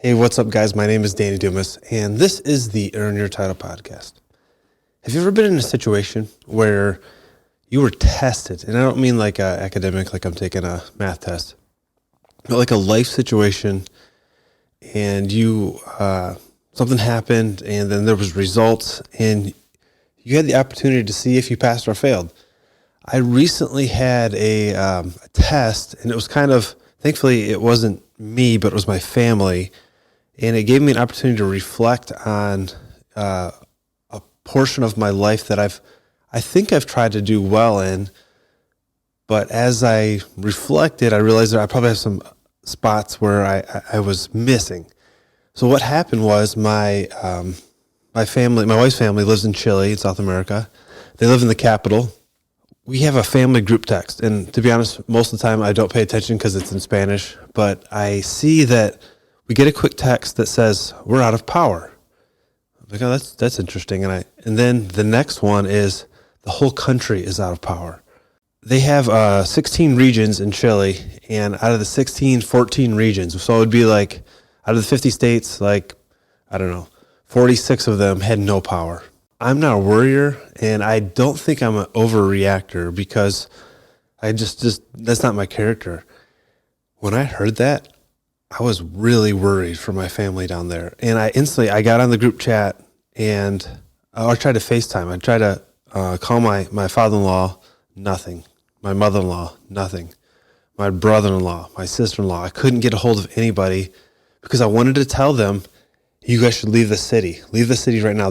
Hey, what's up, guys? My name is Danny Dumas, and this is the Earn Your Title podcast. Have you ever been in a situation where you were tested? And I don't mean like academic, like I'm taking a math test, but like a life situation, and you something happened, and then there was results, and you had the opportunity to see if you passed or failed. I recently had a test, and it was kind of, thankfully, it wasn't me, but it was my family. And it gave me an opportunity to reflect on a portion of my life that I think I've tried to do well in. But as I reflected, I realized that I probably have some spots where I was missing. So what happened was my wife's family lives in Chile, in South America. They live in the capital. We have a family group text. And to be honest, most of the time I don't pay attention because it's in Spanish. But I see that we get a quick text that says, we're out of power. I'm like, oh, that's interesting. And then the next one is, the whole country is out of power. They have 16 regions in Chile, and out of the 16, 14 regions. So it would be like, out of the 50 states, like, I don't know, 46 of them had no power. I'm not a worrier, and I don't think I'm an overreactor because I just that's not my character. When I heard that, I was really worried for my family down there. And I got on the group chat, and I tried to FaceTime. I tried to call my father-in-law, nothing. My mother-in-law, nothing. My brother-in-law, my sister-in-law. I couldn't get a hold of anybody because I wanted to tell them, you guys should leave the city. Leave the city right now.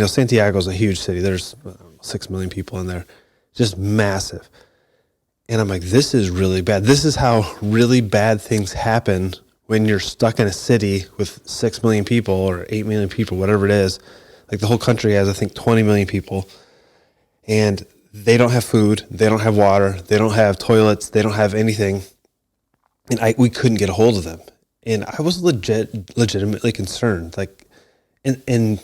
Santiago's a huge city. There's 6 million people in there. Just massive. And I'm like, this is really bad. This is how really bad things happen when you're stuck in a city with 6 million people or 8 million people, whatever it is. Like the whole country has, I think, 20 million people. And they don't have food. They don't have water. They don't have toilets. They don't have anything. And we couldn't get a hold of them. And I was legitimately concerned. Like, and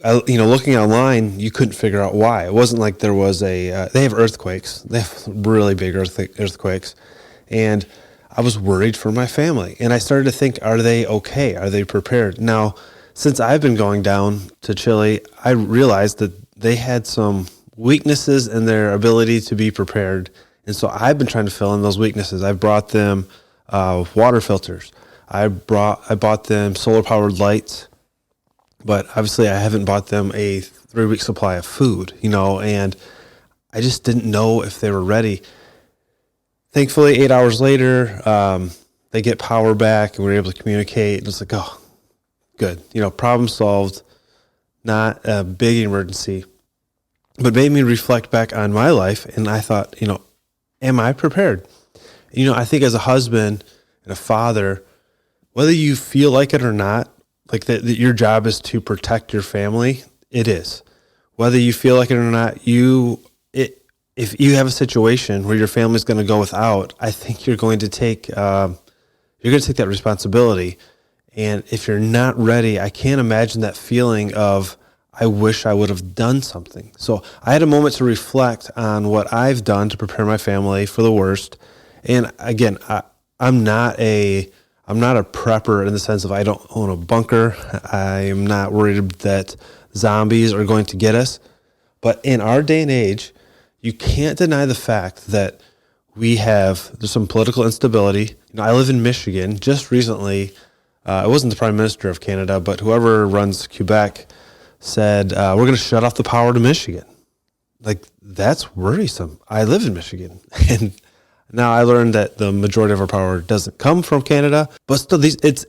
looking online, you couldn't figure out why. It wasn't like there was they have earthquakes. They have really big earthquakes. And I was worried for my family. And I started to think, are they okay? Are they prepared? Now, since I've been going down to Chile, I realized that they had some weaknesses in their ability to be prepared. And so I've been trying to fill in those weaknesses. I brought them water filters. I bought them solar-powered lights. But obviously I haven't bought them a 3-week supply of food, and I just didn't know if they were ready. Thankfully, 8 hours later, they get power back and we're able to communicate. It's like, oh, good. Problem solved, not a big emergency, but made me reflect back on my life. And I thought, am I prepared? I think as a husband and a father, whether you feel like it or not, like that your job is to protect your family, it is. Whether you feel like it or not, if you have a situation where your family's going to go without, I think you're going to take that responsibility. And if you're not ready, I can't imagine that feeling of, I wish I would have done something. So I had a moment to reflect on what I've done to prepare my family for the worst. And again, I'm not a prepper in the sense of I don't own a bunker. I am not worried that zombies are going to get us. But in our day and age, you can't deny the fact that there's some political instability. I live in Michigan. Just recently, it wasn't the Prime Minister of Canada, but whoever runs Quebec said, we're going to shut off the power to Michigan. Like, that's worrisome. I live in Michigan. And now I learned that the majority of our power doesn't come from Canada, but still, the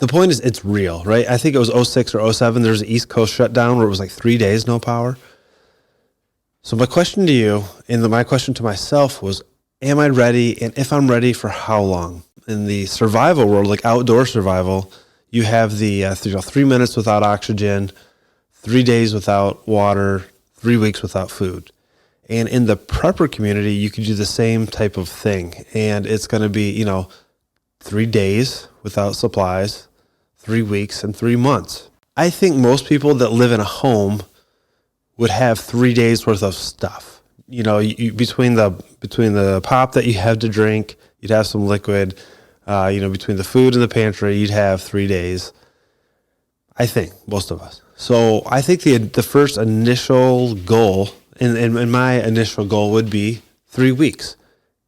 point is it's real, right? I think it was 06 or 07. There was an East Coast shutdown where it was like 3 days no power. So my question to you and my question to myself was, am I ready? And if I'm ready, for how long? In the survival world, like outdoor survival, you have the 3 minutes without oxygen, 3 days without water, 3 weeks without food. And in the prepper community, you could do the same type of thing. And it's going to be, 3 days without supplies, 3 weeks, and 3 months. I think most people that live in a home would have 3 days worth of stuff. You between the pop that you have to drink, you'd have some liquid, Between the food and the pantry, you'd have 3 days. I think most of us. So I think the first initial goal, and my initial goal would be 3 weeks.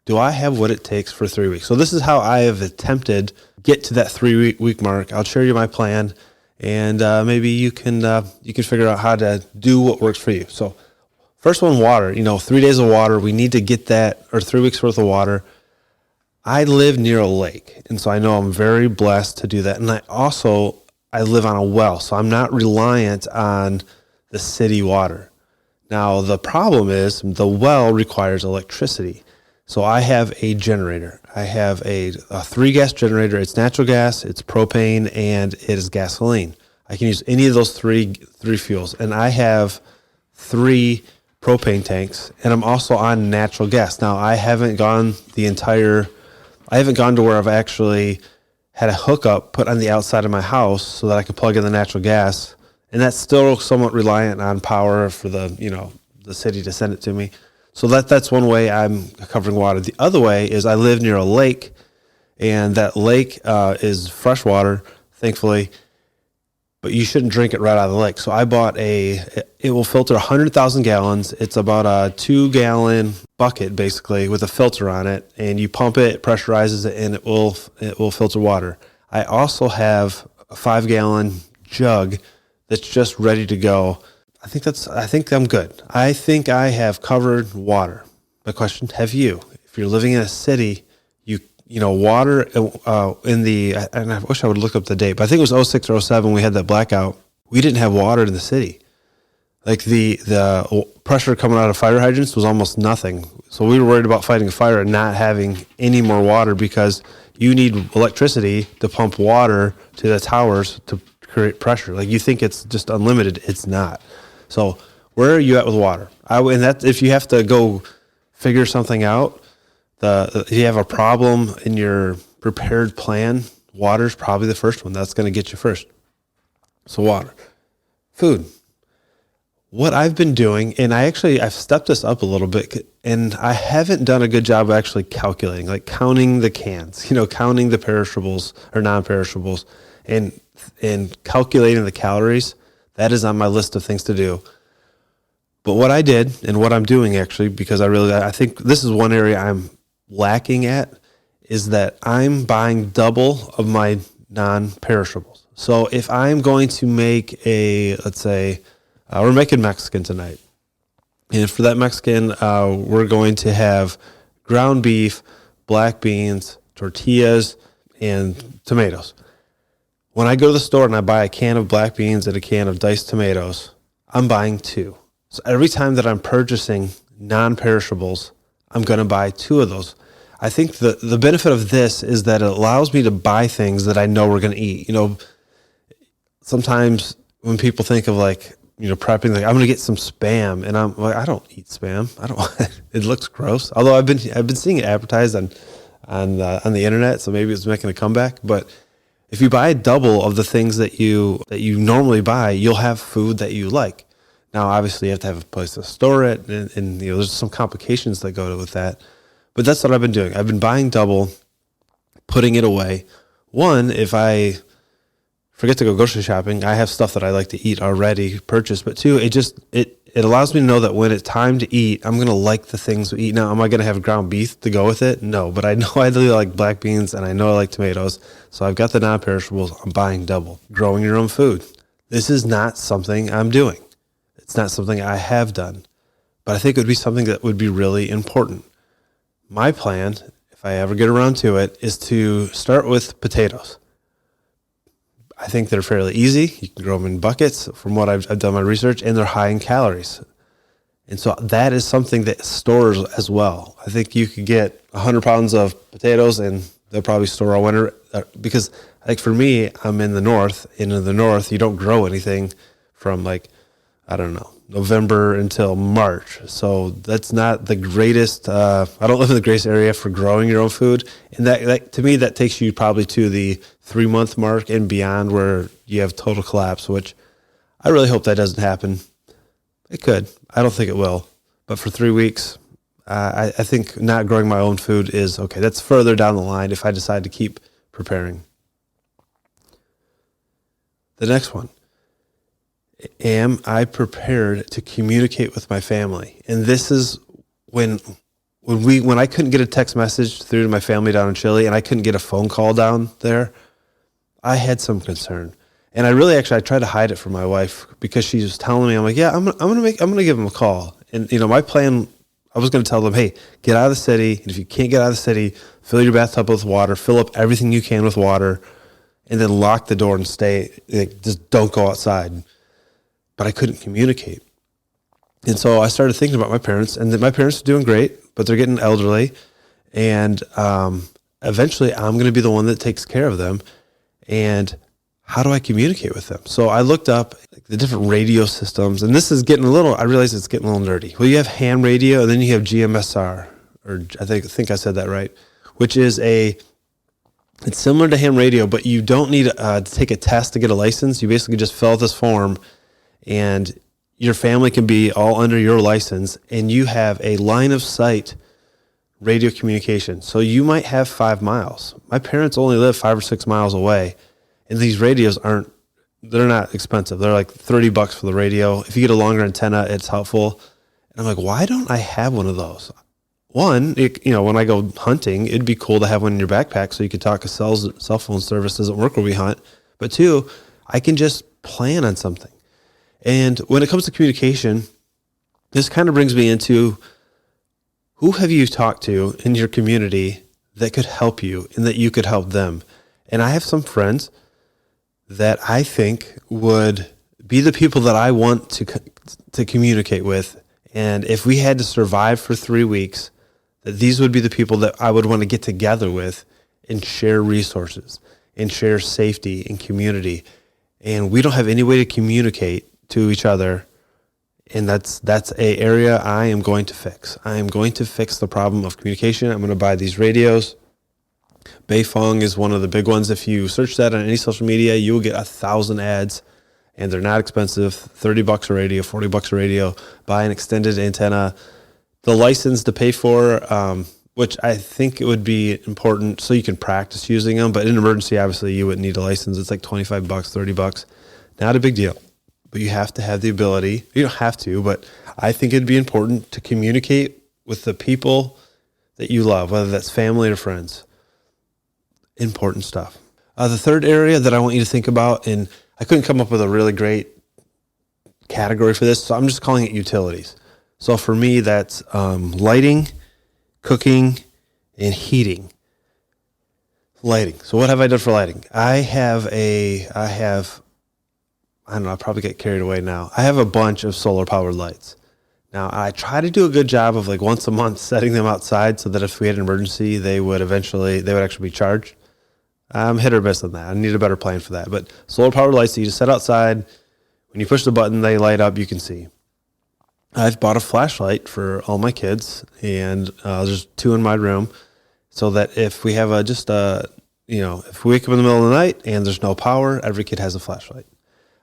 Do I have what it takes for 3 weeks? So this is how I have attempted to get to that 3 week mark. I'll share you my plan, and maybe you can figure out how to do what works for you. So first one, water. 3 days of water. We need to get that, or 3 weeks worth of water. I live near a lake, and so I know I'm very blessed to do that. And I live on a well, so I'm not reliant on the city water. Now, the problem is the well requires electricity. So I have a generator. I have a 3-gas generator. It's natural gas, it's propane, and it is gasoline. I can use any of those three fuels. And I have 3 propane tanks, and I'm also on natural gas. Now, I haven't gone to where I've actually had a hookup put on the outside of my house so that I could plug in the natural gas. And that's still somewhat reliant on power for the city to send it to me. So that's one way I'm covering water. The other way is I live near a lake, and that lake is fresh water, thankfully, but you shouldn't drink it right out of the lake. So I bought it will filter 100,000 gallons. It's about a 2-gallon bucket, basically, with a filter on it, and you pump it, pressurizes it, and it will filter water. I also have a 5-gallon jug that's just ready to go. I think I'm good. I think I have covered water. My question, have you? If you're living in a city, water and I wish I would look up the date, but I think it was 06 or 07 we had that blackout. We didn't have water in the city. Like the pressure coming out of fire hydrants was almost nothing. So we were worried about fighting a fire and not having any more water, because you need electricity to pump water to the towers to create pressure. Like, you think it's just unlimited. It's not. So where are you at with water? If you have to go figure something out, if you have a problem in your prepared plan, water's probably the first one. That's going to get you first. So water. Food. What I've been doing, and I've stepped this up a little bit, and I haven't done a good job of actually calculating, like counting the cans, counting the perishables or non-perishables, and calculating the calories. That is on my list of things to do. But what I did, and what I'm doing actually, because I think this is one area I'm lacking at, is that I'm buying double of my non-perishables. So if I'm going to make let's say, we're making Mexican tonight. And for that Mexican, we're going to have ground beef, black beans, tortillas, and tomatoes. When I go to the store and I buy a can of black beans and a can of diced tomatoes, I'm buying 2. So every time that I'm purchasing non-perishables, I'm going to buy 2 of those. I think the benefit of this is that it allows me to buy things that I know we're going to eat. Sometimes when people think of prepping, like, I'm going to get some Spam, and I'm like, I don't eat Spam. It looks gross. Although I've been seeing it advertised on the internet, so maybe it's making a comeback. But if you buy double of the things that you normally buy, you'll have food that you like. Now, obviously, you have to have a place to store it, and there's some complications that go with that. But that's what I've been doing. I've been buying double, putting it away. One, if I forget to go grocery shopping, I have stuff that I like to eat already purchased. But 2, it allows me to know that when it's time to eat, I'm going to like the things we eat. Now, am I going to have ground beef to go with it? No, but I know I really like black beans, and I know I like tomatoes. So I've got the non-perishables. I'm buying double. Growing your own food. This is not something I'm doing. It's not something I have done. But I think it would be something that would be really important. My plan, if I ever get around to it, is to start with potatoes. I think they're fairly easy. You can grow them in buckets from what I've done my research, and they're high in calories. And so that is something that stores as well. I think you could get 100 pounds of potatoes, and they'll probably store all winter. Because, like, for me, I'm in the north. And in the north, you don't grow anything from, November until March. So that's not the greatest. I don't live in the greatest area for growing your own food. And that to me, that takes you probably to the 3-month mark and beyond, where you have total collapse, which I really hope that doesn't happen. It could. I don't think it will. But for 3 weeks, I think not growing my own food is okay. That's further down the line if I decide to keep preparing. The next one, am I prepared to communicate with my family? And this is when I couldn't get a text message through to my family down in Chile, and I couldn't get a phone call down there, I had some concern. And I tried to hide it from my wife because she was telling me, I'm like, yeah, I'm gonna give them a call. And my plan, I was gonna tell them, hey, get out of the city. And if you can't get out of the city, fill your bathtub with water, fill up everything you can with water, and then lock the door and stay. Just don't go outside. But I couldn't communicate. And so I started thinking about my parents, and that my parents are doing great, but they're getting elderly. And eventually I'm going to be the one that takes care of them. And how do I communicate with them? So I looked up the different radio systems, and this is I realize it's getting a little nerdy. Well, you have ham radio, and then you have GMSR, or I think I said that right, which is it's similar to ham radio, but you don't need to take a test to get a license. You basically just fill out this form, and your family can be all under your license, and you have a line of sight radio communication. So you might have 5 miles. My parents only live 5 or 6 miles away, and these radios they're not expensive. They're like $30 for the radio. If you get a longer antenna, it's helpful. And I'm like, why don't I have one of those? One, when I go hunting, it'd be cool to have one in your backpack so you could talk. A cell phone service doesn't work where we hunt. But two, I can just plan on something. And when it comes to communication, this kind of brings me into, who have you talked to in your community that could help you and that you could help them? And I have some friends that I think would be the people that I want to communicate with. And if we had to survive for 3 weeks, that these would be the people that I would want to get together with and share resources and share safety and community. And we don't have any way to communicate to each other. And that's a area I am going to fix. I am going to fix the problem of communication. I'm going to buy these radios. Beifong is one of the big ones. If you search that on any social media, you will get 1,000 ads, and they're not expensive. $30 a radio, $40 a radio. Buy an extended antenna. The license to pay for, which I think it would be important so you can practice using them. But in an emergency, obviously, you wouldn't need a license. It's like $25, $30. Not a big deal. But you have to have the ability. You don't have to, but I think it'd be important to communicate with the people that you love, whether that's family or friends. Important stuff. The third area that I want you to think about, and I couldn't come up with a really great category for this, so I'm just calling it utilities. So for me, that's lighting, cooking, and heating. Lighting. So what have I done for lighting? I don't know, I'll probably get carried away now. I have a bunch of solar powered lights. Now, I try to do a good job of once a month setting them outside so that if we had an emergency, they would actually be charged. I'm hit or miss on that. I need a better plan for that. But solar powered lights that you just set outside, when you push the button, they light up, you can see. I've bought a flashlight for all my kids, and there's 2 in my room, so that if we have if we wake up in the middle of the night and there's no power, every kid has a flashlight.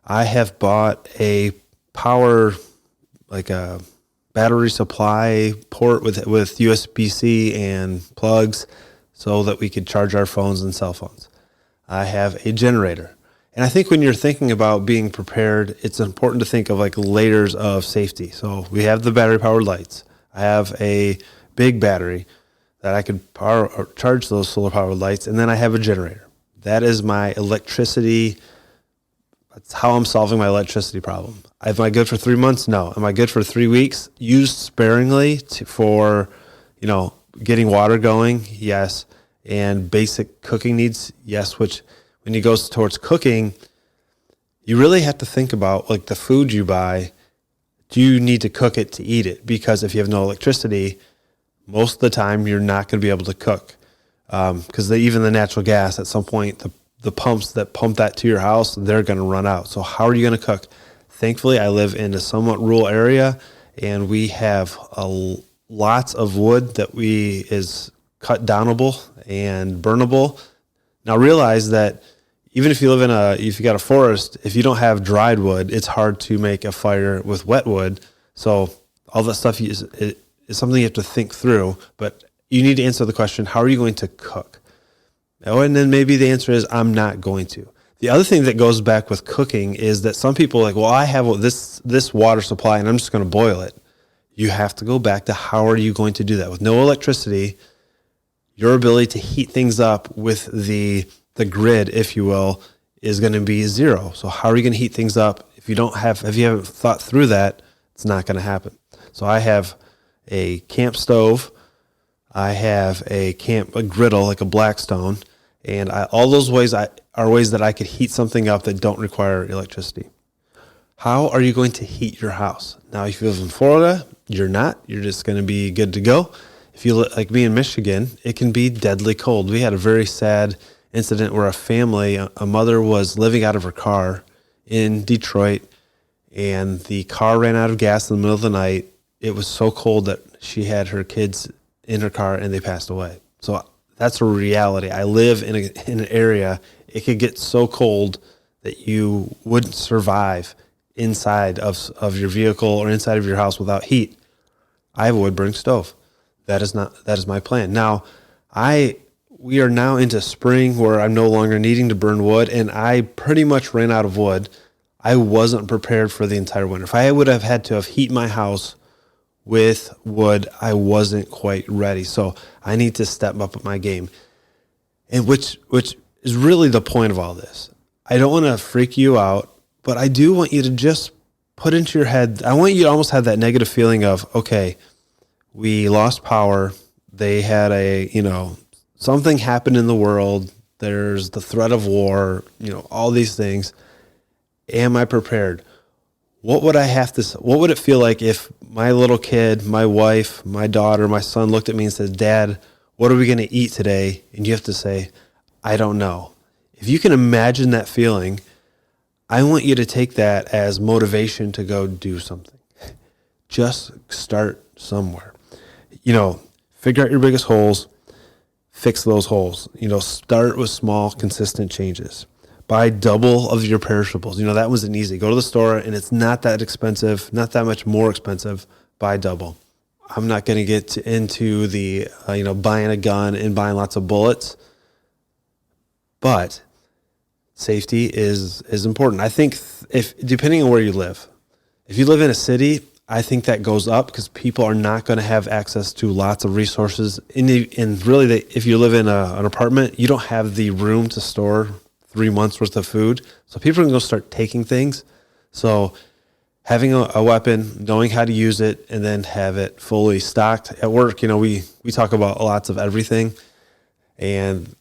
I have bought a power, a battery supply port with USB-C and plugs so that we could charge our phones and cell phones. I have a generator. And I think when you're thinking about being prepared, it's important to think of layers of safety. So we have the battery powered lights. I have a big battery that I could power or charge those solar powered lights. And then I have a generator. That is my electricity. That's how I'm solving my electricity problem. Am I good for 3 months? No. Am I good for 3 weeks? Used sparingly for getting water going? Yes. And basic cooking needs? Yes. Which, when it goes towards cooking, you really have to think about the food you buy. Do you need to cook it to eat it? Because if you have no electricity, most of the time you're not going to be able to cook. Because even the natural gas, at some point, the pumps that pump that to your house, they're going to run out. So how are you going to cook? Thankfully, I live in a somewhat rural area, and we have lots of wood that is cut downable and burnable. Now realize that even if you live if you got a forest, if you don't have dried wood, it's hard to make a fire with wet wood. So all that stuff is something you have to think through, but you need to answer the question, how are you going to cook? Oh, and then maybe the answer is I'm not going to. The other thing that goes back with cooking is that some people are like, well, I have this water supply and I'm just going to boil it. You have to go back to how are you going to do that? With no electricity, your ability to heat things up with the grid, if you will, is going to be zero. So how are you going to heat things up? If you haven't thought through that, it's not going to happen. So I have a camp stove. I have a griddle, like a Blackstone. And all those ways are ways that I could heat something up that don't require electricity. How are you going to heat your house? Now, if you live in Florida, you're not. You're just going to be good to go. If you live like me in Michigan, it can be deadly cold. We had a very sad incident where a mother was living out of her car in Detroit, and the car ran out of gas in the middle of the night. It was so cold that she had her kids in her car and they passed away. So that's a reality. I live in an area, it could get so cold that you wouldn't survive inside of your vehicle or inside of your house without heat. I have a wood burning stove. That is my plan. Now, we are now into spring where I'm no longer needing to burn wood, and I pretty much ran out of wood. I wasn't prepared for the entire winter. If I would have had to have heat my house with wood, I wasn't quite ready. So I need to step up my game. And which is really the point of all this. I don't want to freak you out, but I do want you to just put into your head, I want you to almost have that negative feeling of, okay, we lost power. They had something happened in the world. There's the threat of war, all these things. Am I prepared? What would it feel like if my little kid, my wife, my daughter, my son looked at me and said, Dad, what are we going to eat today? And you have to say, I don't know. If you can imagine that feeling, I want you to take that as motivation to go do something. Just start somewhere. Figure out your biggest holes, fix those holes. Start with small, consistent changes. Buy double of your perishables. That wasn't easy. Go to the store and it's not that expensive, not that much more expensive. Buy double. I'm not going to get into the, buying a gun and buying lots of bullets, but safety is important. I think depending on where you live, if you live in a city, I think that goes up because people are not going to have access to lots of resources. And really, if you live in an apartment, you don't have the room to store 3 months worth of food. So people are going to start taking things. So having a weapon, knowing how to use it, and then have it fully stocked at work. We talk about lots of everything, and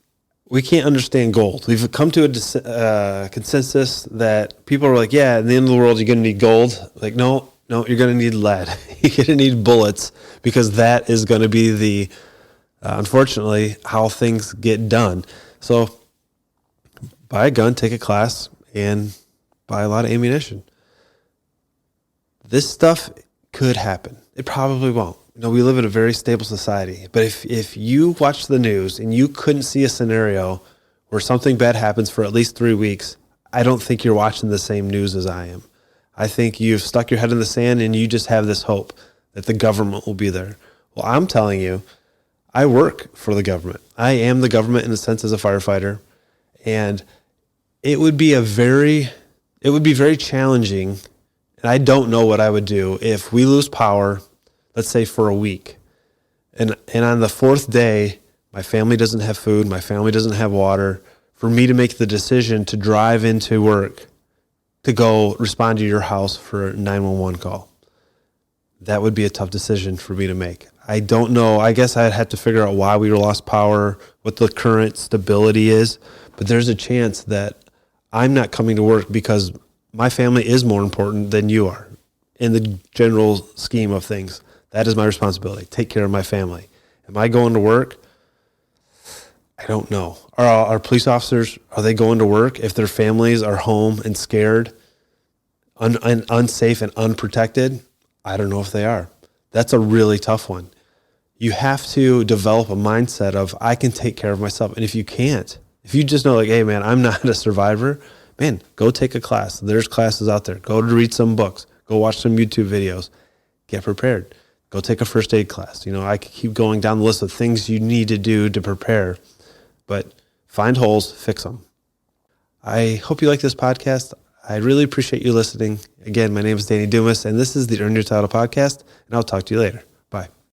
we can't understand gold. We've come to a consensus that people are like, yeah, at the end of the world, you're going to need gold. Like, no, you're going to need lead. You're going to need bullets because that is going to be unfortunately, how things get done. So buy a gun, take a class, and buy a lot of ammunition. This stuff could happen. It probably won't. We live in a very stable society. But if you watch the news and you couldn't see a scenario where something bad happens for at least 3 weeks, I don't think you're watching the same news as I am. I think you've stuck your head in the sand and you just have this hope that the government will be there. Well, I'm telling you, I work for the government. I am the government in a sense as a firefighter. And it would be very challenging. And I don't know what I would do if we lose power, let's say for a week. And on the fourth day, my family doesn't have food, my family doesn't have water. For me to make the decision to drive into work to go respond to your house for a 911 call, that would be a tough decision for me to make. I don't know. I guess I'd have to figure out why we lost power, what the current stability is. But there's a chance that I'm not coming to work because my family is more important than you are in the general scheme of things. That is my responsibility. Take care of my family. Am I going to work? I don't know. Are our police officers, are they going to work if their families are home and scared, and unsafe and unprotected? I don't know if they are. That's a really tough one. You have to develop a mindset of, I can take care of myself. And if you can't, if you just know like, hey man, I'm not a survivor, man, go take a class. There's classes out there. Go to read some books. Go watch some YouTube videos. Get prepared. Go take a first aid class. I could keep going down the list of things you need to do to prepare. But Find holes, fix them. I hope you like this podcast. I really appreciate you listening. Again, my name is Danny Dumas, and this is the Earn Your Title podcast, and I'll talk to you later. Bye.